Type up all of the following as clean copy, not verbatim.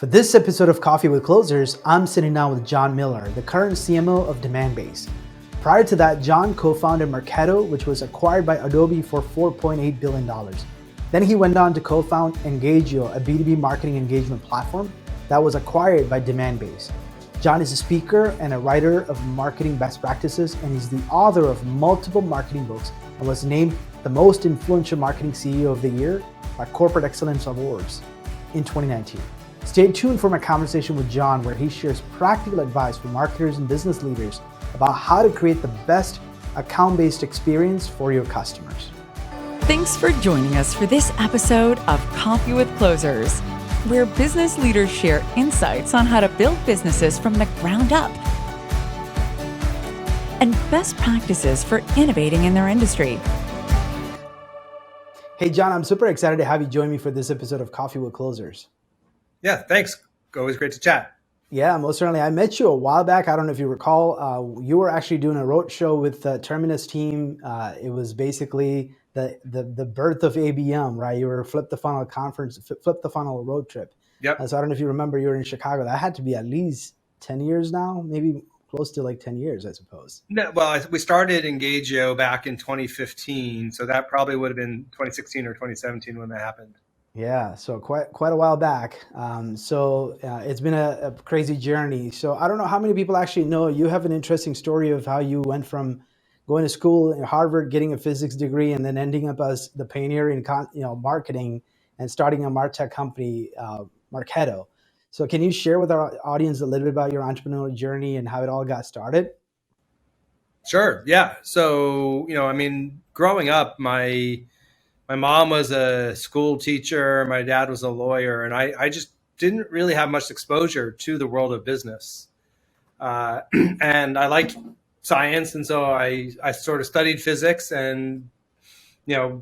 For this episode of Coffee with Closers, I'm sitting down with Jon Miller, the current CMO of Demandbase. Prior to that, Jon co-founded Marketo, which was acquired by Adobe for $4.8 billion. Then he went on to co-found Engagio, a B2B marketing engagement platform that was acquired by Demandbase. Jon is a speaker and a writer of marketing best practices, and he's the author of multiple marketing books and was named the most influential marketing CEO of the year by Corporate Excellence Awards in 2019. Stay tuned for my conversation with Jon, where he shares practical advice for marketers and business leaders about how to create the best account-based experience for your customers. Thanks for joining us for this episode of Coffee with Closers, where business leaders share insights on how to build businesses from the ground up and best practices for innovating in their industry. Hey, Jon, I'm super excited to have you join me for this episode of Coffee with Closers. Yeah, thanks. Always great to chat. Yeah, most certainly. I met you a while back. I don't know if you recall. You were actually doing a road show with the Terminus team. It was basically the birth of ABM, right? You were Flip the Funnel conference, Flip the Funnel road trip. Yep. So I don't know if you remember, you were in Chicago. That had to be at least 10 years now, maybe close to like 10 years, I suppose. No, well, we started Engagio back in 2015, so that probably would have been 2016 or 2017 when that happened. Yeah, so quite a while back. It's been a crazy journey. So I don't know how many people actually know you have an interesting story of how you went from going to school in Harvard, getting a physics degree, and then ending up as the pioneer in marketing and starting a Martech company, Marketo. So can you share with our audience a little bit about your entrepreneurial journey and how it all got started? Sure. Yeah. So, growing up, my mom was a school teacher. My dad was a lawyer, and I just didn't really have much exposure to the world of business. And I liked science, and so I sort of studied physics and,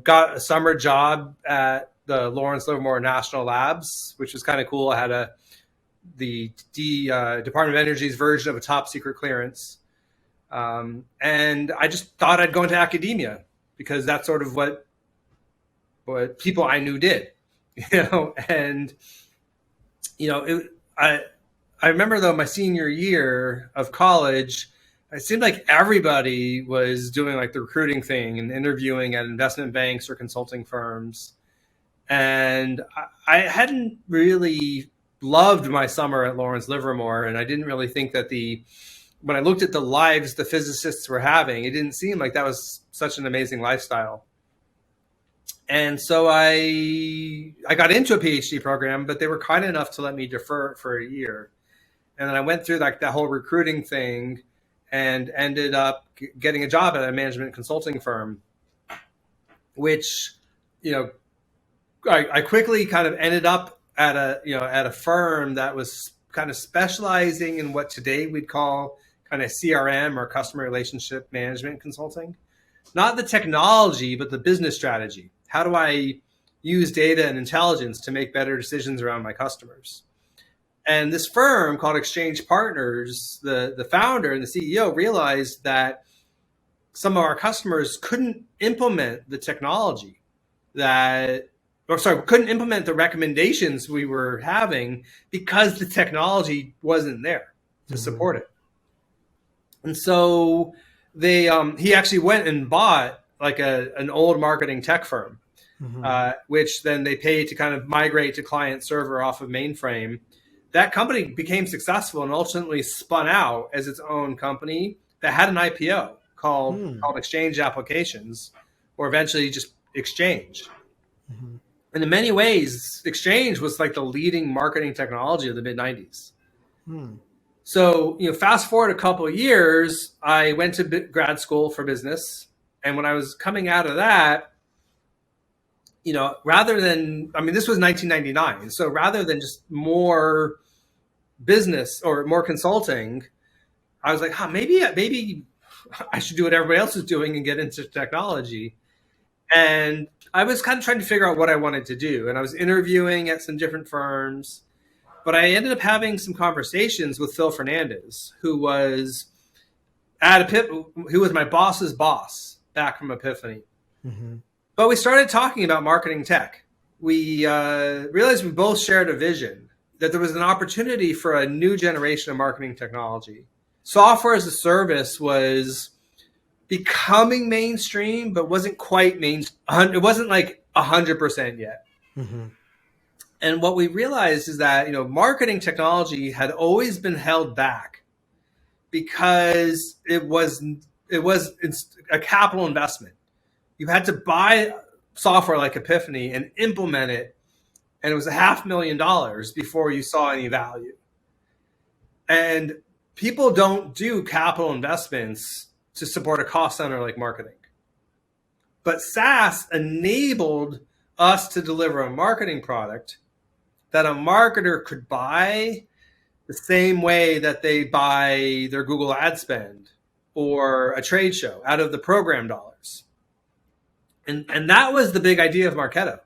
got a summer job at the Lawrence Livermore National Labs, which was kind of cool. I had the Department of Energy's version of a top secret clearance. And I just thought I'd go into academia because that's sort of what people I knew did, and, I remember though my senior year of college, it seemed like everybody was doing like the recruiting thing and interviewing at investment banks or consulting firms. And I hadn't really loved my summer at Lawrence Livermore. And I didn't really think that when I looked at the lives the physicists were having, it didn't seem like that was such an amazing lifestyle. And so I got into a PhD program, but they were kind enough to let me defer for a year. And then I went through like that whole recruiting thing and ended up getting a job at a management consulting firm, which, I quickly kind of ended up at a firm that was kind of specializing in what today we'd call kind of CRM or customer relationship management consulting. Not the technology, but the business strategy. How do I use data and intelligence to make better decisions around my customers? And this firm called Exchange Partners, the founder and the CEO realized that some of our customers couldn't implement the technology couldn't implement the recommendations we were having because the technology wasn't there to support it. And so he actually went and bought like an old marketing tech firm, which then they paid to kind of migrate to client server off of mainframe. That company became successful and ultimately spun out as its own company that had an IPO called Exchange Applications, or eventually just Exchange. Mm-hmm. And in many ways, Exchange was like the leading marketing technology of the mid-90s. So, fast forward a couple of years, I went to grad school for business. And when I was coming out of that, rather than, this was 1999. So rather than just more business or more consulting, I was like, maybe I should do what everybody else is doing and get into technology. And I was kind of trying to figure out what I wanted to do. And I was interviewing at some different firms, but I ended up having some conversations with Phil Fernandez, who was my boss's boss back from Epiphany. Mm-hmm. But we started talking about marketing tech. We realized we both shared a vision that there was an opportunity for a new generation of marketing technology. Software as a service was becoming mainstream, but wasn't quite it wasn't like 100% yet. Mm-hmm. And what we realized is that, marketing technology had always been held back because it was a capital investment. You had to buy software like Epiphany and implement it, and it was $500,000 before you saw any value. And people don't do capital investments to support a cost center like marketing. But SaaS enabled us to deliver a marketing product that a marketer could buy the same way that they buy their Google ad spend or a trade show out of the program dollars. And that was the big idea of Marketo,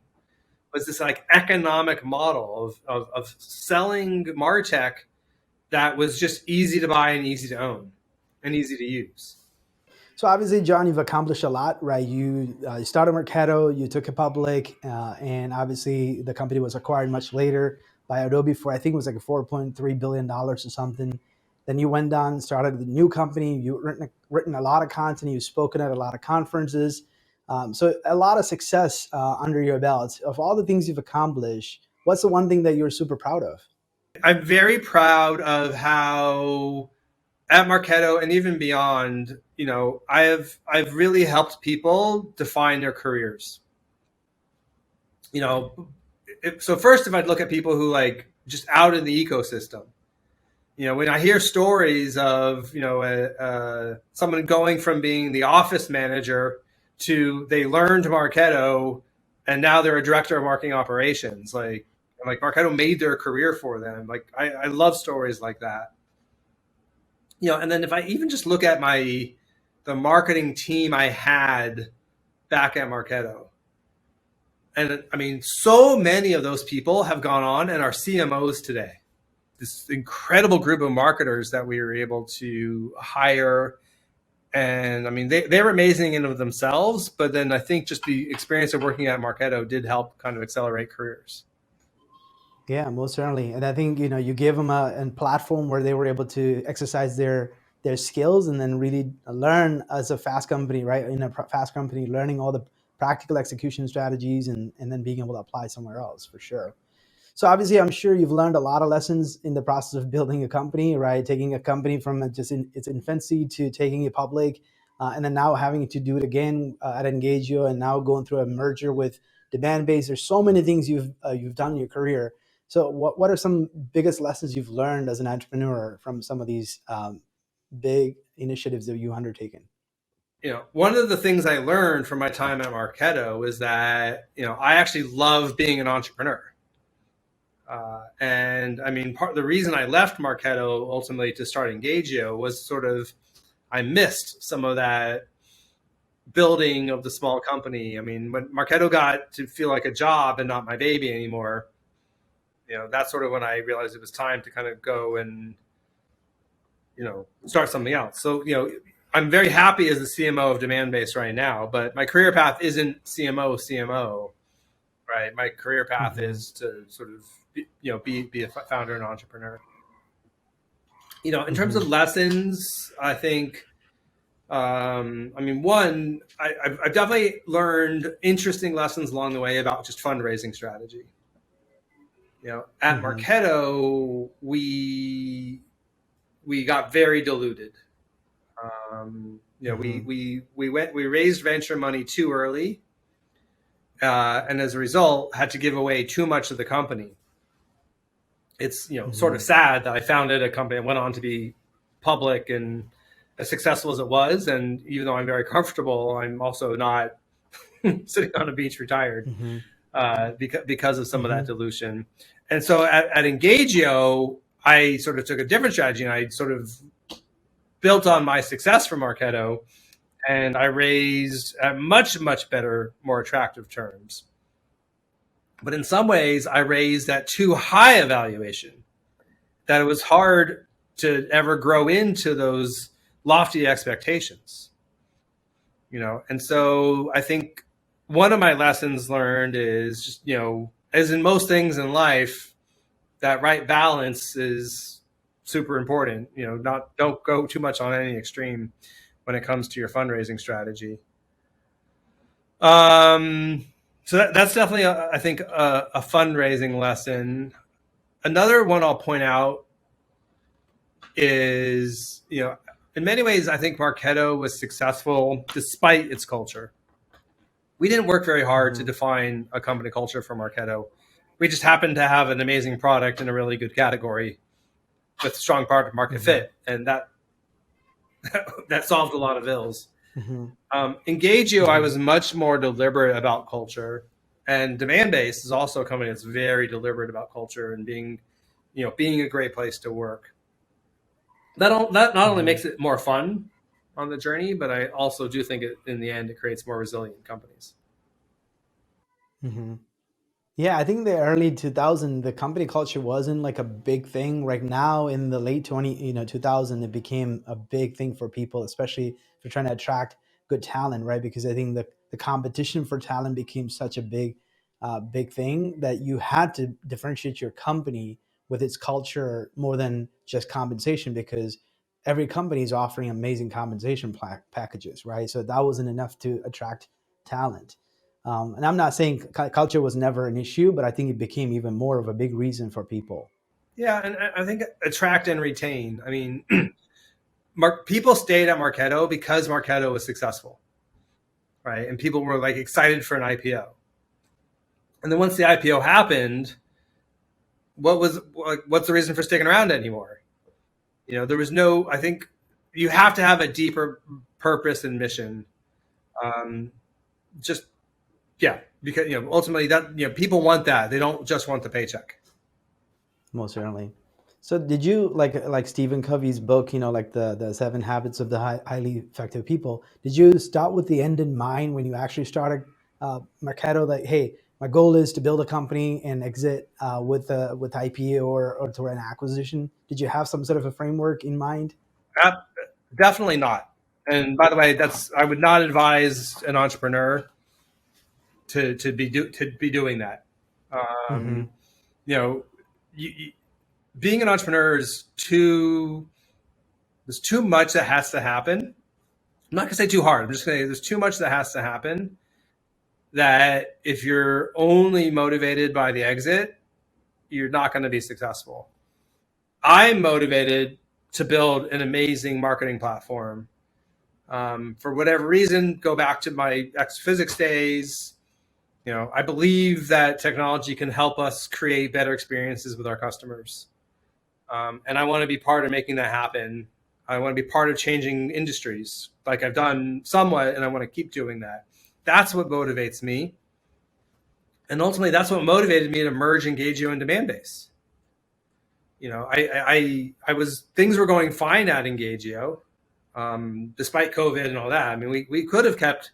was this like economic model of selling Martech that was just easy to buy and easy to own and easy to use. So obviously, John, you've accomplished a lot, right? You started Marketo, you took it public, and obviously the company was acquired much later by Adobe for, I think it was like $4.3 billion or something. Then you went down, started a new company, you've written a lot of content, you've spoken at a lot of conferences. So a lot of success under your belt. Of all the things you've accomplished, what's the one thing that you're super proud of? I'm very proud of how at Marketo and even beyond, I've really helped people define their careers. So first, if I'd look at people who like just out in the ecosystem, when I hear stories of, someone going from being the office manager to they learned Marketo and now they're a director of marketing operations, like Marketo made their career for them. Like I love stories like that. And then if I even just look at the marketing team I had back at Marketo, and I mean, so many of those people have gone on and are CMOs today. This incredible group of marketers that we were able to hire. And I mean, they were amazing in and of themselves, but then I think just the experience of working at Marketo did help kind of accelerate careers. Yeah, most certainly. And I think, you gave them a platform where they were able to exercise their skills and then really learn as a fast company, right? In a fast company, learning all the practical execution strategies and then being able to apply somewhere else for sure. So obviously, I'm sure you've learned a lot of lessons in the process of building a company, right? Taking a company from just its infancy to taking it public, and then now having to do it again at Engagio, and now going through a merger with Demandbase. There's so many things you've done in your career. So what are some biggest lessons you've learned as an entrepreneur from some of these big initiatives that you've undertaken? One of the things I learned from my time at Marketo is that, I actually love being an entrepreneur. And I mean, the reason I left Marketo ultimately to start Engagio was sort of, I missed some of that building of the small company. I mean, when Marketo got to feel like a job and not my baby anymore, that's sort of when I realized it was time to kind of go and, start something else. So, I'm very happy as the CMO of Demandbase right now, but my career path isn't CMO, right? My career path is to sort of, be a founder and entrepreneur. In terms of lessons, I think, one, I've definitely learned interesting lessons along the way about just fundraising strategy. At Marketo, we got very diluted. We raised venture money too early, and as a result, had to give away too much of the company. It's sort of sad that I founded a company and went on to be public and as successful as it was. And even though I'm very comfortable, I'm also not sitting on a beach retired because of some of that dilution. And so at Engagio, I sort of took a different strategy, and I sort of built on my success from Marketo, and I raised at much, much better, more attractive terms. But in some ways, I raised at too high a valuation that it was hard to ever grow into those lofty expectations. And so I think one of my lessons learned is just, as in most things in life, that right balance is super important. Don't go too much on any extreme when it comes to your fundraising strategy. So that's definitely, I think, a fundraising lesson. Another one I'll point out is, in many ways, I think Marketo was successful despite its culture. We didn't work very hard to define a company culture for Marketo. We just happened to have an amazing product in a really good category with strong product market fit, and that solved a lot of ills. Engagio, I was much more deliberate about culture, and Demandbase is also a company that's very deliberate about culture and being a great place to work. That not only makes it more fun on the journey, but I also do think in the end it creates more resilient companies. Yeah, I think the early 2000, the company culture wasn't like a big thing. Right now, in the late 2000, it became a big thing for people, especially if you're trying to attract good talent, right? Because I think the competition for talent became such a big thing that you had to differentiate your company with its culture more than just compensation, because every company is offering amazing compensation packages, right? So that wasn't enough to attract talent. And I'm not saying culture was never an issue, but I think it became even more of a big reason for people. Yeah, and I think attract and retain. I mean, people stayed at Marketo because Marketo was successful, right? And people were like excited for an IPO. And then once the IPO happened, what's the reason for sticking around anymore? There was no. I think you have to have a deeper purpose and mission. Just Yeah, because ultimately that people want that. They don't just want the paycheck. Most certainly. So did you like Stephen Covey's book, like the 7 Habits of the Highly Effective People? Did you start with the end in mind when you actually started Marketo? That, hey, my goal is to build a company and exit with IPO or through an acquisition. Did you have some sort of a framework in mind? Definitely not. And by the way, I would not advise an entrepreneur to be doing that. Being an entrepreneur is there's too much that has to happen. I'm not going to say too hard. I'm just going to say there's too much that has to happen, that if you're only motivated by the exit, you're not going to be successful. I'm motivated to build an amazing marketing platform. For whatever reason, go back to my ex-physics days. I believe that technology can help us create better experiences with our customers. And I want to be part of making that happen. I want to be part of changing industries like I've done somewhat, and I want to keep doing that. That's what motivates me. And ultimately, that's what motivated me to merge Engagio and Demandbase. Things were going fine at Engagio, despite COVID and all that. I mean, we could have kept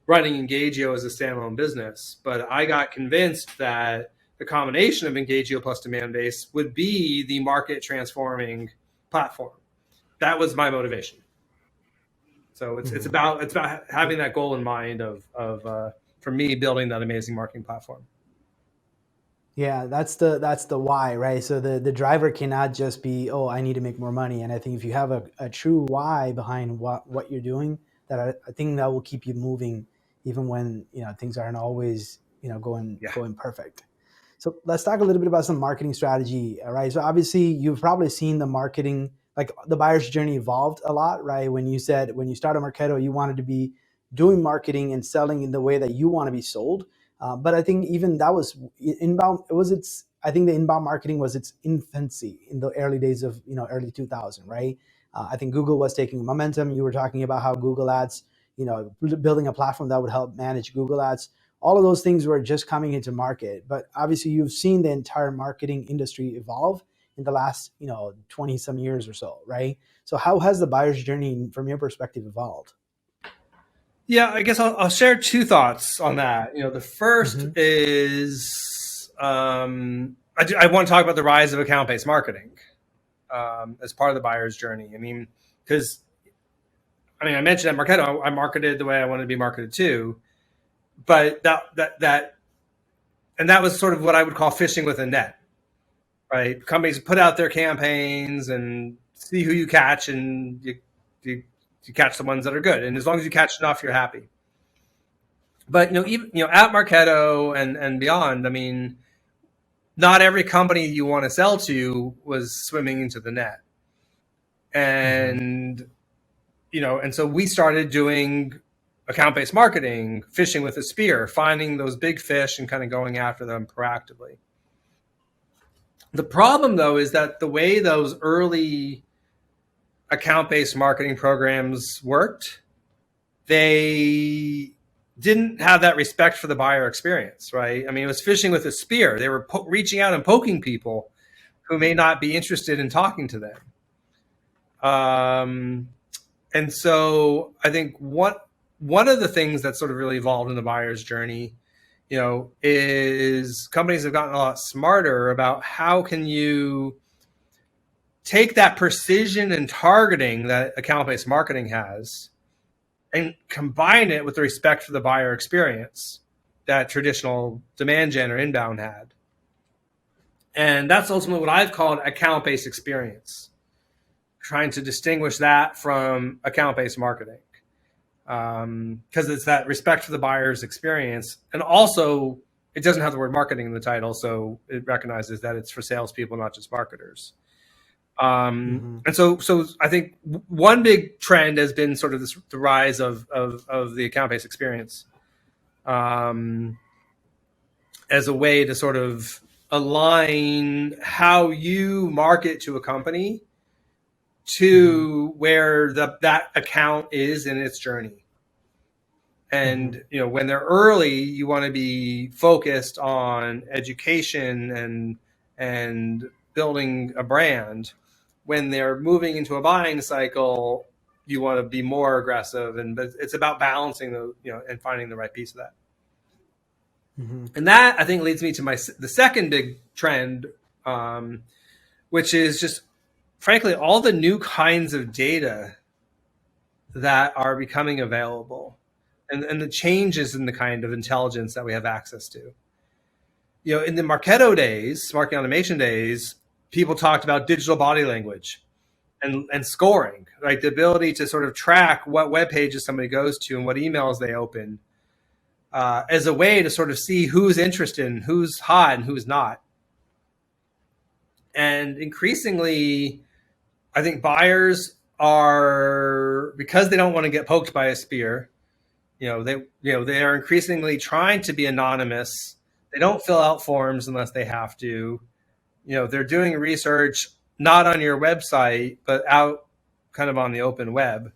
running Engagio as a standalone business, but I got convinced that the combination of Engagio plus Demandbase would be the market transforming platform. That was my motivation. So it's about having that goal in mind of for me building that amazing marketing platform. Yeah, that's the why, right? So the driver cannot just be, oh, I need to make more money. And I think if you have a true why behind what you're doing, that I think that will keep you moving, even when things aren't always going perfect. So let's talk a little bit about some marketing strategy, right? So obviously you've probably seen the marketing, like the buyer's journey evolved a lot, right? When you started Marketo, you wanted to be doing marketing and selling in the way that you want to be sold. But I think even that was inbound. I think the inbound marketing was its infancy in the early days of early 2000, right? I think Google was taking momentum. You were talking about how Google Ads, building a platform that would help manage Google Ads. All of those things were just coming into market. But obviously, you've seen the entire marketing industry evolve in the last 20 some years or so, right? So how has the buyer's journey, from your perspective, evolved? Yeah, I guess I'll share two thoughts on that. The first is I want to talk about the rise of account-based marketing as part of the buyer's journey. I mean, because I mentioned at Marketo, I marketed the way I wanted to be marketed too, but that was sort of what I would call fishing with a net, right? Companies put out their campaigns and see who you catch, and you catch the ones that are good. And as long as you catch enough, you're happy. But even at Marketo and beyond, I mean, not every company you want to sell to was swimming into the net. And and so we started doing account-based marketing, fishing with a spear, finding those big fish and kind of going after them proactively. The problem, though, is that the way those early account-based marketing programs worked, they didn't have that respect for the buyer experience, right? I mean, it was fishing with a spear. They were reaching out and poking people who may not be interested in talking to them. And so I think one of the things that sort of really evolved in the buyer's journey, is companies have gotten a lot smarter about how can you take that precision and targeting that account-based marketing has and combine it with the respect for the buyer experience that traditional demand gen or inbound had. And that's ultimately what I've called account-based experience, trying to distinguish that from account-based marketing. Because it's that respect for the buyer's experience. And also, it doesn't have the word marketing in the title, so it recognizes that it's for salespeople, not just marketers. And so I think one big trend has been sort of the rise of the account-based experience as a way to sort of align how you market to a company to where that account is in its journey. And when they're early, you want to be focused on education and building a brand. When they're moving into a buying cycle, you want to be more aggressive, but it's about balancing and finding the right piece of that. And that, I think, leads me to the second big trend, which is just, frankly, all the new kinds of data that are becoming available, and the changes in the kind of intelligence that we have access to. In the Marketo days, marketing automation days, people talked about digital body language and scoring, right? The ability to sort of track what web pages somebody goes to and what emails they open as a way to sort of see who's interested and who's hot and who's not. And increasingly, I think buyers are, because they don't want to get poked by a spear, they are increasingly trying to be anonymous. They don't fill out forms unless they have to. They're doing research not on your website, but out kind of on the open web.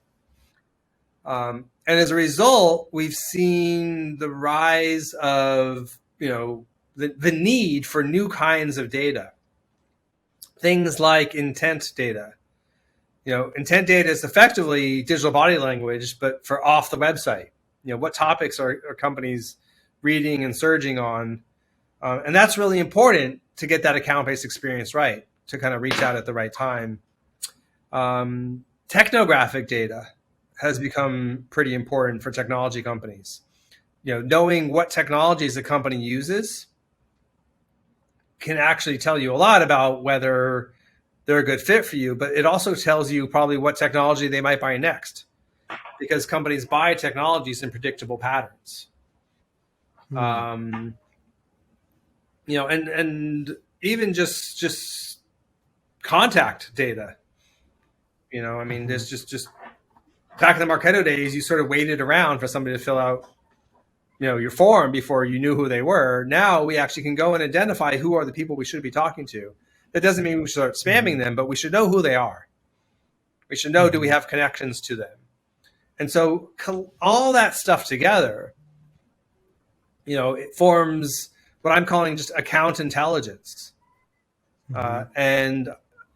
And as a result, we've seen the rise of, the need for new kinds of data. Things like intent data. Intent data is effectively digital body language, but for off the website. What topics are companies reading and surging on? And that's really important to get that account-based experience right, to kind of reach out at the right time. Technographic data has become pretty important for technology companies. Knowing what technologies a company uses can actually tell you a lot about whether they're a good fit for you, but it also tells you probably what technology they might buy next, because companies buy technologies in predictable patterns. And even just contact data. There's just back in the Marketo days, you sort of waited around for somebody to fill out, your form before you knew who they were. Now we actually can go and identify who are the people we should be talking to. That doesn't mean we should start spamming them, but we should know who they are. We should know, do we have connections to them? And so all that stuff together, it forms what I'm calling just account intelligence. And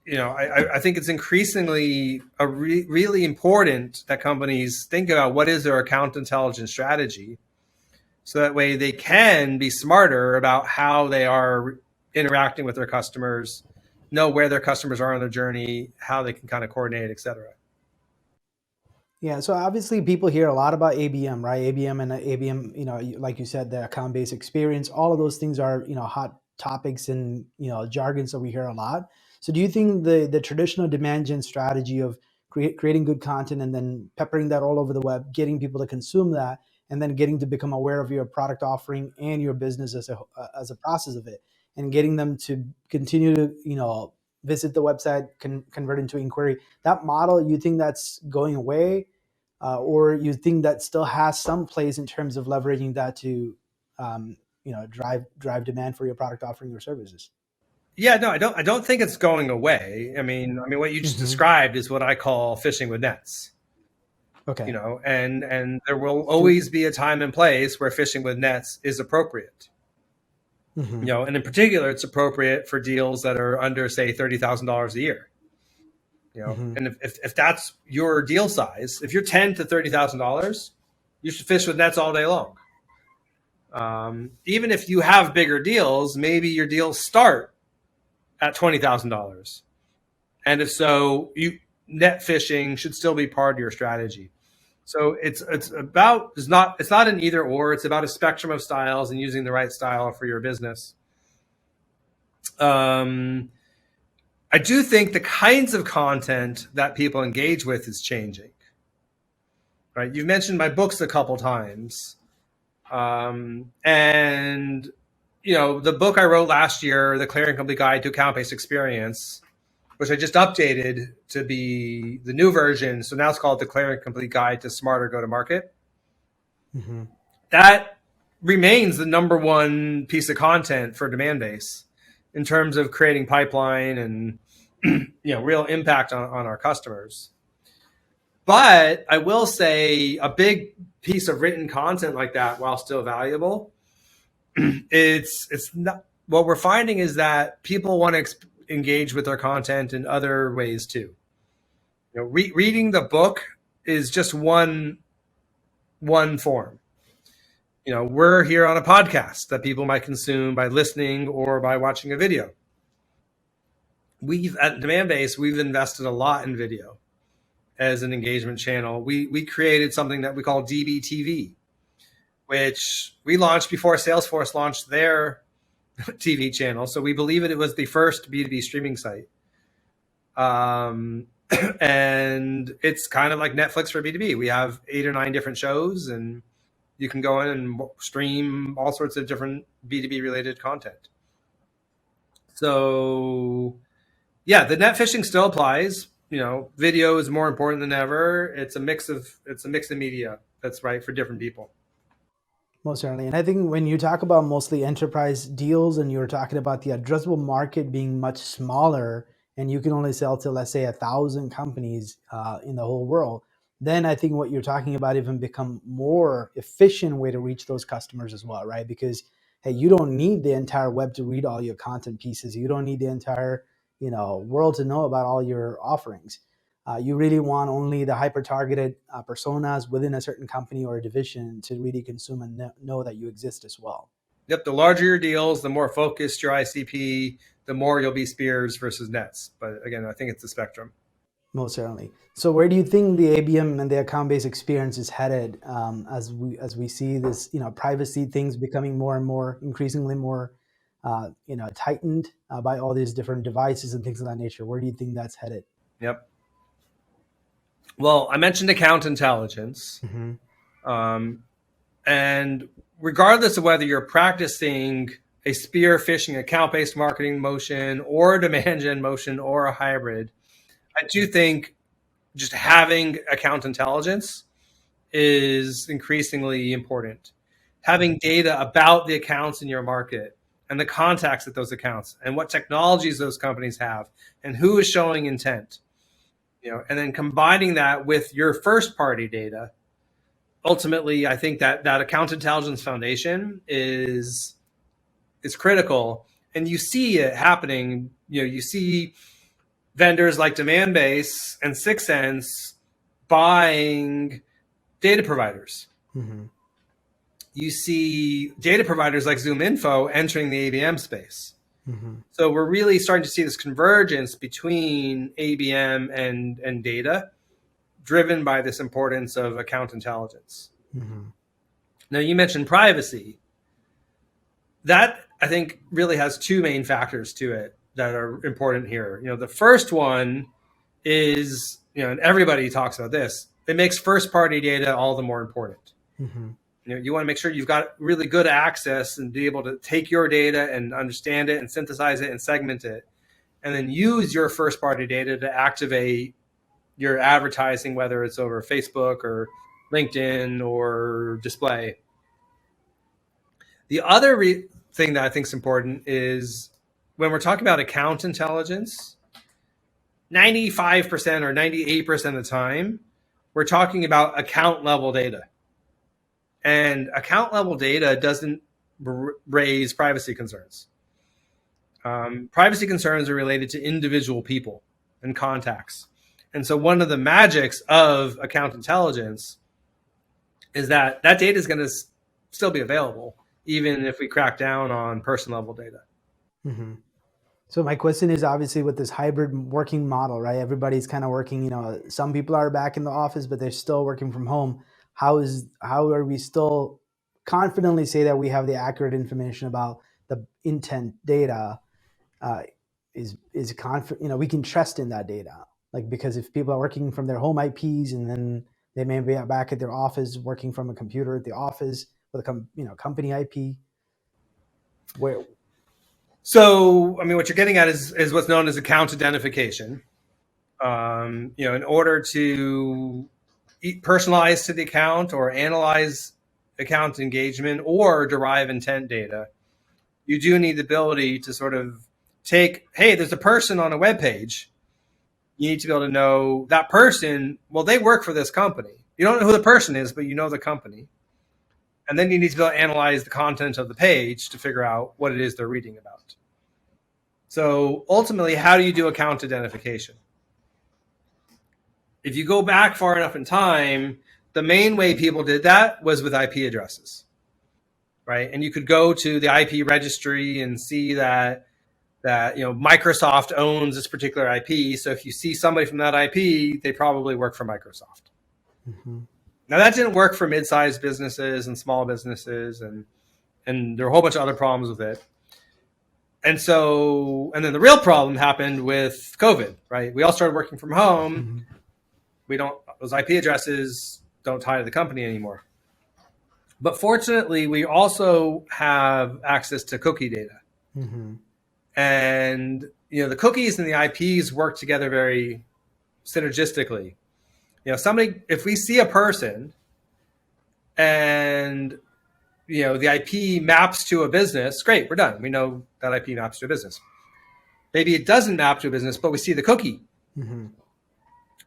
I think it's increasingly really important that companies think about what is their account intelligence strategy, so that way they can be smarter about how they are interacting with their customers, know where their customers are on their journey, how they can kind of coordinate, et cetera. Yeah, so obviously people hear a lot about ABM, right? ABM, like you said, the account-based experience, all of those things are, hot topics and jargons that we hear a lot. So do you think the traditional demand gen strategy of creating good content and then peppering that all over the web, getting people to consume that, and then getting to become aware of your product offering and your business as a process of it, and getting them to continue to visit the website, convert into inquiry, that model, you think that's going away, or you think that still has some place in terms of leveraging that to drive demand for your product offering or services? Yeah, no, I don't think it's going away. I mean, what you just described is what I call fishing with nets. Okay. And there will always be a time and place where fishing with nets is appropriate. And in particular, it's appropriate for deals that are under, say, $30,000 a year. And if that's your deal size, if you're $10,000 to $30,000, you should fish with nets all day long. Even if you have bigger deals, maybe your deals start at $20,000, and if so, net fishing should still be part of your strategy. So it's not an either or. It's about a spectrum of styles and using the right style for your business. I do think the kinds of content that people engage with is changing. Right? You've mentioned my books a couple times, and the book I wrote last year, The Clear and Complete Guide to Account-Based Experience, which I just updated to be the new version. So now it's called The Clear and Complete Guide to Smarter Go-to-Market. That remains the number one piece of content for Demandbase in terms of creating pipeline and real impact on our customers. But I will say a big piece of written content like that, while still valuable, it's not. What we're finding is that people want to engage with their content in other ways too. Reading the book is just one form. We're here on a podcast that people might consume by listening or by watching a video. At Demandbase, we've invested a lot in video as an engagement channel. We created something that we call DBTV, which we launched before Salesforce launched their TV channel. So we believe it was the first B2B streaming site. And it's kind of like Netflix for B2B. We have 8 or 9 different shows, and you can go in and stream all sorts of different B2B related content. So yeah, the net fishing still applies. Video is more important than ever. It's a mix of media that's right for different people. Most certainly. And I think when you talk about mostly enterprise deals and you're talking about the addressable market being much smaller and you can only sell to, let's say, 1,000 companies in the whole world, then I think what you're talking about even become more efficient way to reach those customers as well, right? Because, hey, you don't need the entire web to read all your content pieces. You don't need the entire world to know about all your offerings. You really want only the hyper-targeted personas within a certain company or a division to really consume and know that you exist as well. Yep, the larger your deals, the more focused your ICP, the more you'll be spears versus nets. But again, I think it's a spectrum. Most certainly. So where do you think the ABM and the account-based experience is headed as we see this privacy things becoming more and more increasingly more tightened by all these different devices and things of that nature? Where do you think that's headed? Yep. Well, I mentioned account intelligence. And regardless of whether you're practicing a spear phishing account-based marketing motion or a demand gen motion or a hybrid, I do think just having account intelligence is increasingly important. Having data about the accounts in your market and the contacts at those accounts and what technologies those companies have and who is showing intent, and then combining that with your first party data. Ultimately, I think that account intelligence foundation is critical, and you see it happening. You see vendors like Demandbase and 6 Sense buying data providers. You see data providers like ZoomInfo entering the ABM space. So we're really starting to see this convergence between ABM and data, driven by this importance of account intelligence. Now, you mentioned privacy. That I think really has two main factors to it that are important here. The first one is, and everybody talks about this, it makes first party data all the more important. Mm-hmm. You want to make sure you've got really good access and be able to take your data and understand it and synthesize it and segment it, and then use your first party data to activate your advertising, whether it's over Facebook or LinkedIn or display. The other thing that I think is important is when we're talking about account intelligence, 95% or 98% of the time, we're talking about account level data. And account level data doesn't raise privacy concerns. Privacy concerns are related to individual people and contacts. And so one of the magics of account intelligence is that data is going to still be available, even if we crack down on person level data. Mm-hmm. So my question is, obviously with this hybrid working model, right? Everybody's kind of working, some people are back in the office, but they're still working from home. How are we still confidently say that we have the accurate information about the intent data? Is confident, we can trust in that data, because if people are working from their home IPs and then they may be back at their office working from a computer at the office with a company IP, where. So, what you're getting at is what's known as account identification. In order to personalize to the account or analyze account engagement or derive intent data, you do need the ability to sort of take, hey, there's a person on a web page. You need to be able to know that person, well, they work for this company. You don't know who the person is, but you know the company. And then you need to be able to analyze the content of the page to figure out what it is they're reading about. So ultimately, how do you do account identification? If you go back far enough in time, the main way people did that was with IP addresses, right? And you could go to the IP registry and see that Microsoft owns this particular IP. So if you see somebody from that IP, they probably work for Microsoft. Mm-hmm. Now that didn't work for mid-sized businesses and small businesses, and there are a whole bunch of other problems with it. And then the real problem happened with COVID, right? We all started working from home. Mm-hmm. Those IP addresses don't tie to the company anymore. But fortunately, we also have access to cookie data. Mm-hmm. And, the cookies and the IPs work together very synergistically. If we see a person and, the IP maps to a business, great, we're done. We know that IP maps to a business. Maybe it doesn't map to a business, but we see the cookie. Mm-hmm.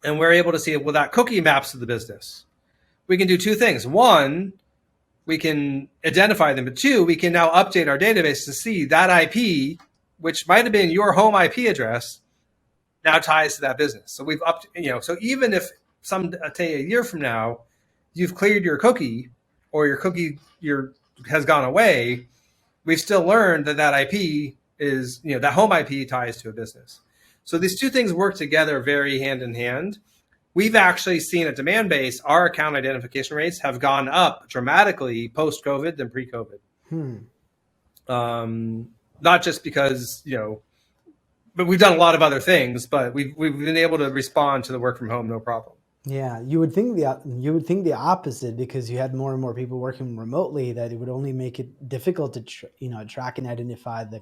And we're able to see, well, that cookie maps to the business. We can do two things. One, we can identify them. But two, we can now update our database to see that IP, which might have been your home IP address, now ties to that business. So we've so even if a year from now, you've cleared your cookie or your cookie has gone away, we've still learned that IP is, that home IP ties to a business. So these two things work together very hand in hand. We've actually seen at Demandbase, our account identification rates have gone up dramatically post-COVID than pre-COVID. Not just because, but we've done a lot of other things, but we've been able to respond to the work from home, no problem. Yeah, you would think the opposite, because you had more and more people working remotely, that it would only make it difficult to track and identify the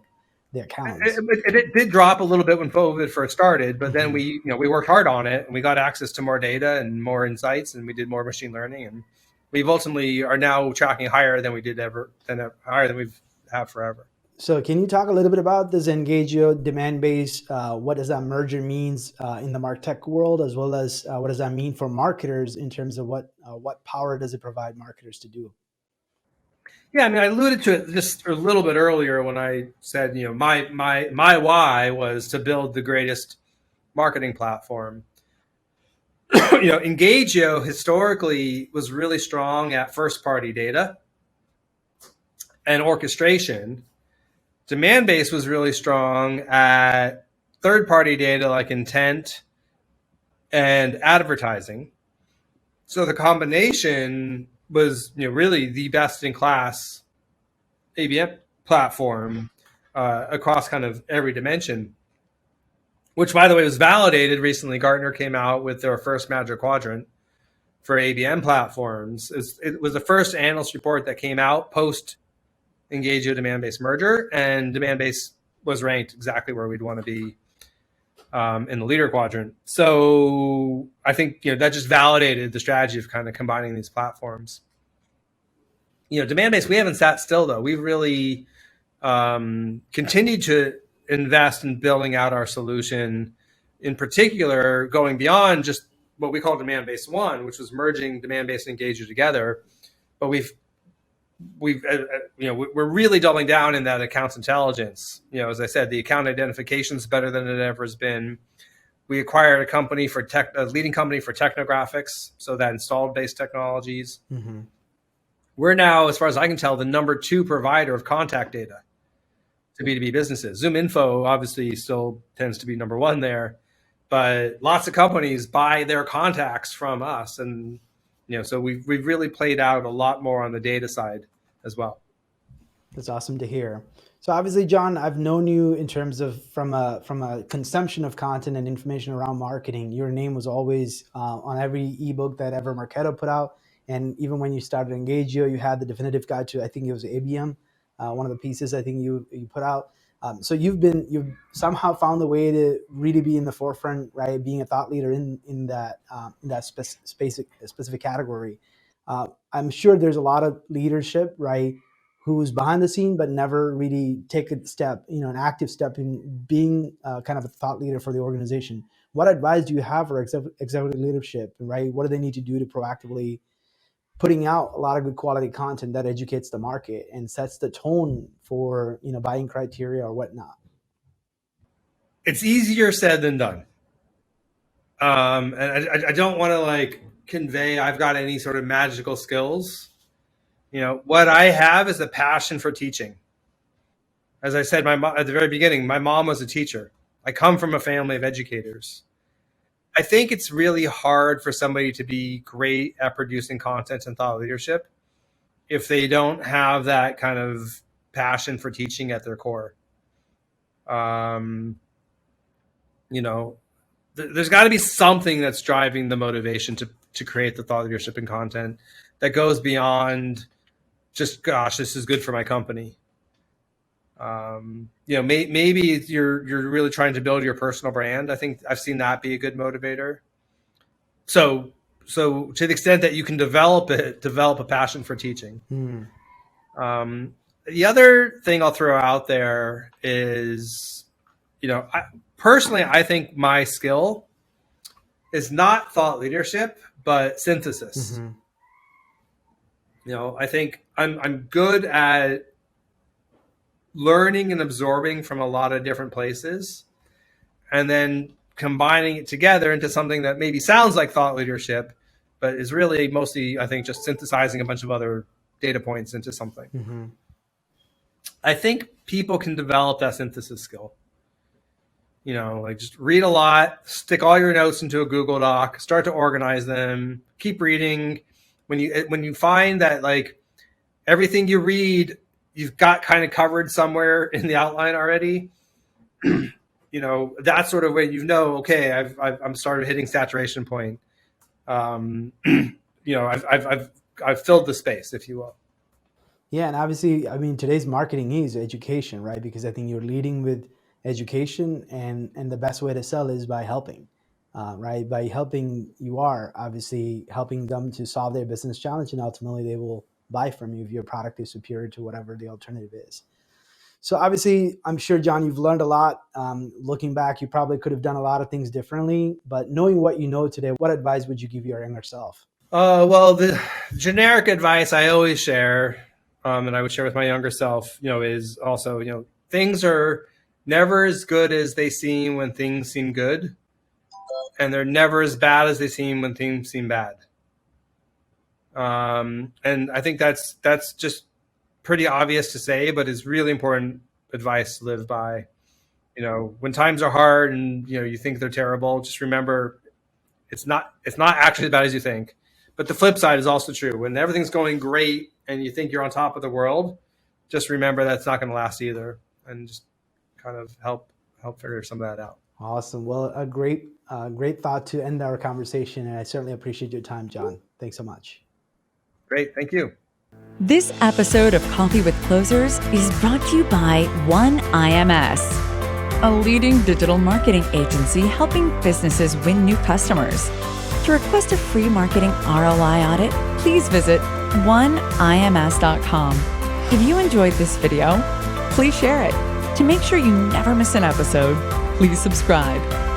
accounts. It did drop a little bit when COVID first started, but then we worked hard on it and we got access to more data and more insights, and we did more machine learning, and we've ultimately are now tracking higher than we've had forever. So can you talk a little bit about this Engagio Demandbase? What does that merger means in the Martech world, as well as what does that mean for marketers in terms of what power does it provide marketers to do? Yeah, I alluded to it just a little bit earlier when I said, my why was to build the greatest marketing platform. Engagio historically was really strong at first-party data and orchestration. Demandbase was really strong at third-party data like intent and advertising. So the combination was, really the best-in-class ABM platform across kind of every dimension, which, by the way, was validated recently. Gartner came out with their first Magic Quadrant for ABM platforms. It was the first analyst report that came out post Engagio Demandbase merger, and Demandbase was ranked exactly where we'd want to be in the leader quadrant. So I think that just validated the strategy of kind of combining these platforms. Demandbase, we haven't sat still though. We've really continued to invest in building out our solution, in particular going beyond just what we call Demandbase One, which was merging Demandbase and Engagio together. But we're really doubling down in that accounts intelligence. As I said, the account identification is better than it ever has been. We acquired a leading company for technographics, so that installed base technologies. Mm-hmm. We're now, as far as I can tell, the number 2 provider of contact data to B2B businesses. ZoomInfo obviously still tends to be number 1 there, but lots of companies buy their contacts from us, and so we've really played out a lot more on the data side as well. That's awesome to hear. So obviously, John, I've known you in terms of from a consumption of content and information around marketing. Your name was always on every ebook that ever Marketo put out, and even when you started Engagio, you had the definitive guide to, I think it was ABM, one of the pieces I think you put out. So you've somehow found the way to really be in the forefront, right? Being a thought leader in that specific category. I'm sure there's a lot of leadership, right, who's behind the scene but never really take a step, an active step in being kind of a thought leader for the organization. What advice do you have for executive leadership, right? What do they need to do to proactively putting out a lot of good quality content that educates the market and sets the tone for buying criteria or whatnot? It's easier said than done. And I don't want to convey I've got any sort of magical skills. What I have is a passion for teaching. As I said, at the very beginning, my mom was a teacher. I come from a family of educators. I think it's really hard for somebody to be great at producing content and thought leadership if they don't have that kind of passion for teaching at their core. There's got to be something that's driving the motivation to create the thought leadership and content that goes beyond just, gosh, this is good for my company. Maybe you're really trying to build your personal brand. I think I've seen that be a good motivator. So to the extent that you can develop a passion for teaching. The other thing I'll throw out there is, I think my skill is not thought leadership, but synthesis. Mm-hmm. I think I'm good at learning and absorbing from a lot of different places and then combining it together into something that maybe sounds like thought leadership, but is really mostly, I think, just synthesizing a bunch of other data points into something. Mm-hmm. I think people can develop that synthesis skill. Just read a lot, stick all your notes into a Google Doc, start to organize them, keep reading. When you find that everything you read, you've got kind of covered somewhere in the outline already, that's sort of when okay, I'm started hitting saturation point. I've filled the space, if you will. Yeah, and obviously, today's marketing is education, right? Because I think you're leading with education, and the best way to sell is by helping, right? By helping, you are obviously helping them to solve their business challenge, and ultimately they will buy from you if your product is superior to whatever the alternative is. So obviously, I'm sure, John, you've learned a lot. Looking back, you probably could have done a lot of things differently, but knowing what you know today, what advice would you give your younger self? Well, the generic advice I always share, and I would share with my younger self, is also, things are never as good as they seem when things seem good, and they're never as bad as they seem when things seem bad. And I think that's just pretty obvious to say, but it's really important advice to live by. When times are hard and you think they're terrible, just remember it's not actually as bad as you think. But the flip side is also true. When everything's going great and you think you're on top of the world, just remember that's not going to last either, and just kind of help figure some of that out. Awesome. Well, a great thought to end our conversation, and I certainly appreciate your time, John. Thanks so much. Great. Thank you. This episode of Coffee with Closers is brought to you by OneIMS, a leading digital marketing agency helping businesses win new customers. To request a free marketing ROI audit, please visit oneims.com. If you enjoyed this video, please share it. To make sure you never miss an episode, please subscribe.